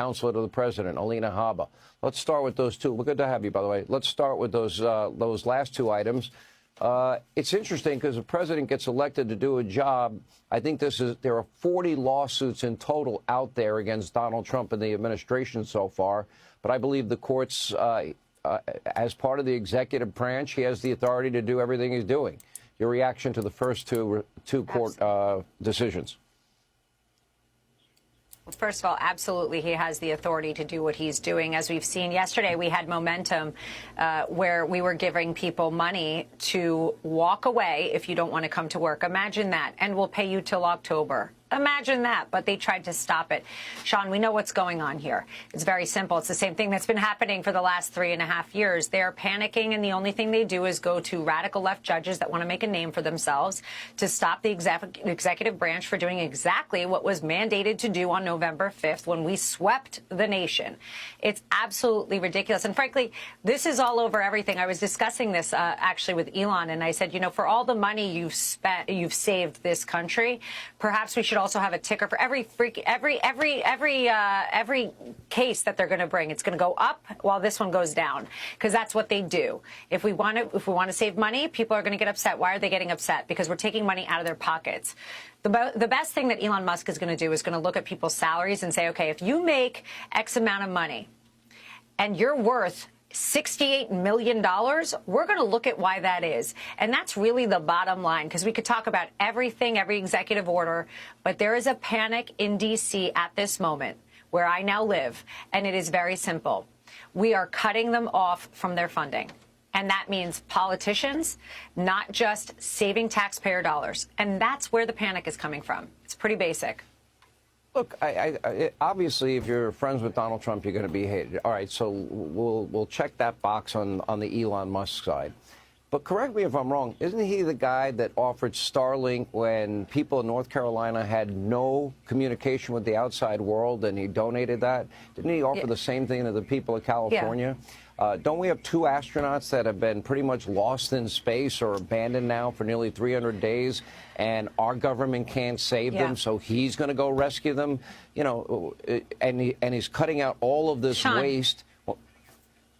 counselor to the president, Alina Habba. Let's start with those two. We're good to have you, by the way. Let's start with those last two items. It's interesting because the president gets elected to do a job. I think there are 40 lawsuits in total out there against Donald Trump and the administration so far. But I believe the courts, as part of the executive branch, he has the authority to do everything he's doing. Your reaction to the first two court decisions? First of all, absolutely, he has the authority to do what he's doing. As we've seen yesterday, we had momentum where we were giving people money to walk away if you don't want to come to work. Imagine that. And we'll pay you till October. Imagine that. But they tried to stop it. Sean, we know what's going on here. It's very simple. It's the same thing that's been happening for the last 3.5 years. They're panicking, and the only thing they do is go to radical left judges that want to make a name for themselves to stop the executive branch for doing exactly what was mandated to do on November 5th when we swept the nation. It's absolutely ridiculous. And frankly, this is all over everything. I was discussing this actually with Elon, and I said, you know, for all the money you've saved this country, perhaps we should also have a ticker for every case that they're going to bring. It's going to go up while this one goes down, because that's what they do. If we want to save money, people are going to get upset. Why are they getting upset? Because we're taking money out of their pockets. The best thing that Elon Musk is going to do is going to look at people's salaries and say, okay, if you make X amount of money and you're worth $68 million, we're going to look at why that is. And that's really the bottom line, because we could talk about everything, every executive order, but there is a panic in D.C. at this moment where I now live, and it is very simple. We are cutting them off from their funding. And that means politicians, not just saving taxpayer dollars. And that's where the panic is coming from. It's pretty basic. Look, obviously, if you're friends with Donald Trump, you're going to be hated. All right, so we'll check that box on the Elon Musk side. But correct me if I'm wrong, isn't he the guy that offered Starlink when people in North Carolina had no communication with the outside world, and he donated that? Didn't he offer the same thing to the people of California? Yeah. Don't we have 2 astronauts that have been pretty much lost in space or abandoned now for nearly 300 days, and our government can't save them, so he's going to go rescue them? You know, and he's cutting out all of this waste.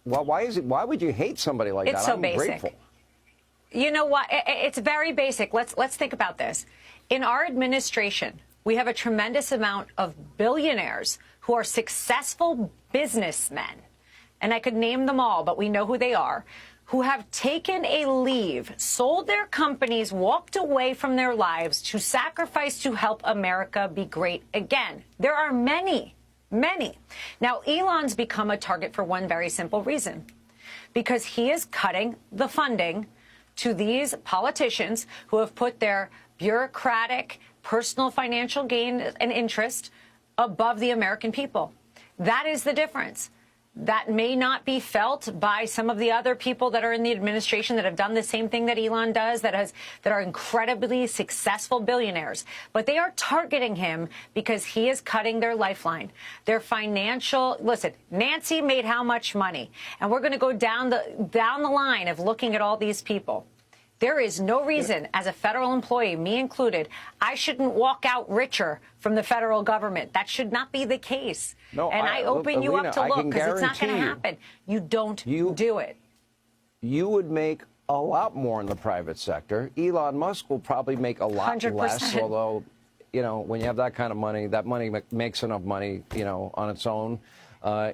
Well, why would you hate somebody like that? It's so I'm basic. grateful. You know what? It's very basic. Let's think about this. In our administration, we have a tremendous amount of billionaires who are successful businessmen. And I could name them all, but we know who they are, who have taken a leave, sold their companies, walked away from their lives to sacrifice to help America be great again. There are many, many. Now, Elon's become a target for one very simple reason, because he is cutting the funding to these politicians who have put their bureaucratic, personal financial gain and interest above the American people. That is the difference. That may not be felt by some of the other people that are in the administration that have done the same thing that Elon does, that are incredibly successful billionaires. But they are targeting him because he is cutting their lifeline, their financial. Listen, Nancy made how much money? And we're going to go down the line of looking at all these people. There is no reason, as a federal employee, me included, I shouldn't walk out richer from the federal government. That should not be the case. No, and I open you up to look, because it's not going to happen. You don't do it. You would make a lot more in the private sector. Elon Musk will probably make a lot 100%. less, although, you know, when you have that kind of money, that money makes enough money, you know, on its own,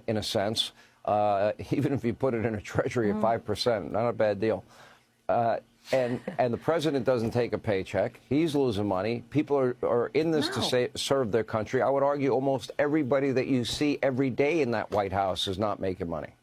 in a sense. Even if you put it in a treasury at 5%, not a bad deal. And the president doesn't take a paycheck. He's losing money. People are in this to serve their country. I would argue almost everybody that you see every day in that White House is not making money.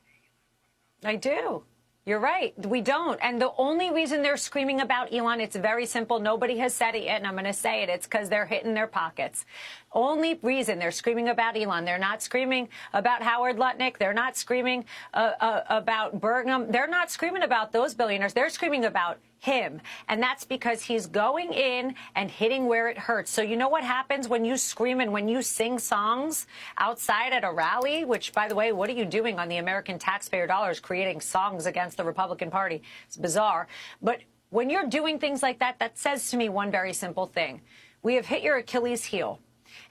I do. You're right. We don't. And the only reason they're screaming about Elon, it's very simple. Nobody has said it yet, and I'm going to say it. It's because they're hitting their pockets. Only reason they're screaming about Elon. They're not screaming about Howard Lutnick. They're not screaming about Bergam. They're not screaming about those billionaires. They're screaming about him. And that's because he's going in and hitting where it hurts. So you know what happens when you scream and when you sing songs outside at a rally, which, by the way, what are you doing on the American taxpayer dollars, creating songs against the Republican Party? It's bizarre. But when you're doing things like that, that says to me one very simple thing. We have hit your Achilles heel,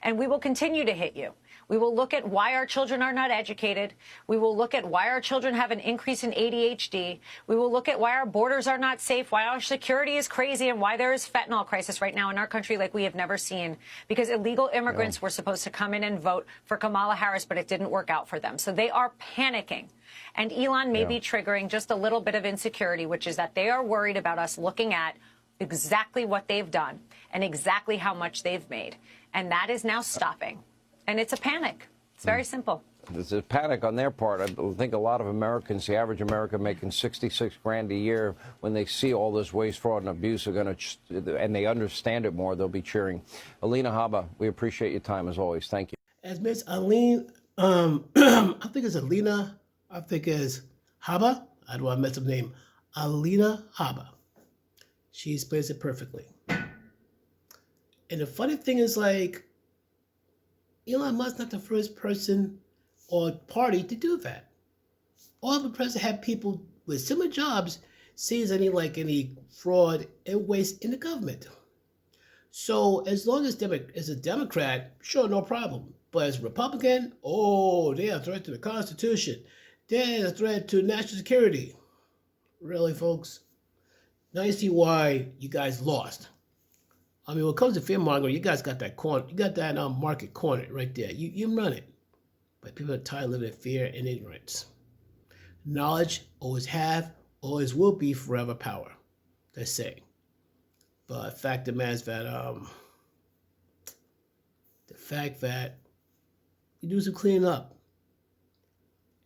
and we will continue to hit you. We will look at why our children are not educated. We will look at why our children have an increase in ADHD. We will look at why our borders are not safe, why our security is crazy, and why there is fentanyl crisis right now in our country like we have never seen. Because illegal immigrants were supposed to come in and vote for Kamala Harris, but it didn't work out for them. So they are panicking. And Elon may be triggering just a little bit of insecurity, which is that they are worried about us looking at exactly what they've done and exactly how much they've made. And that is now stopping. And it's a panic. It's very simple. There's a panic on their part. I think a lot of Americans, the average American making 66 grand a year, when they see all this waste, fraud, and abuse, are going to, and they understand it more, they'll be cheering. Alina Habba, we appreciate your time as always. Thank you. As Miss Aline, I think it's Alina, I think it's Habba. I don't want to mess up the name. Alina Habba. She explains it perfectly. And the funny thing is, like, Elon Musk not the first person or party to do that. All the presidents have people with similar jobs sees any fraud and waste in the government. So as long as as a Democrat, sure, no problem. But as a Republican, oh, they're a threat to the Constitution. They're a threat to national security. Really, folks? Now you see why you guys lost. I mean, when it comes to fear mongering, you guys got that corner. You got that market cornered right there. You run it. But people are tired of living in fear and ignorance. Knowledge always have, always will be forever power. That's saying. But the fact of the matter is that you do some cleaning up.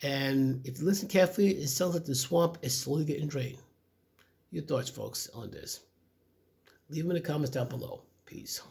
And if you listen carefully, it sounds like the swamp is slowly getting drained. Your thoughts, folks, on this. Leave them in the comments down below. Peace.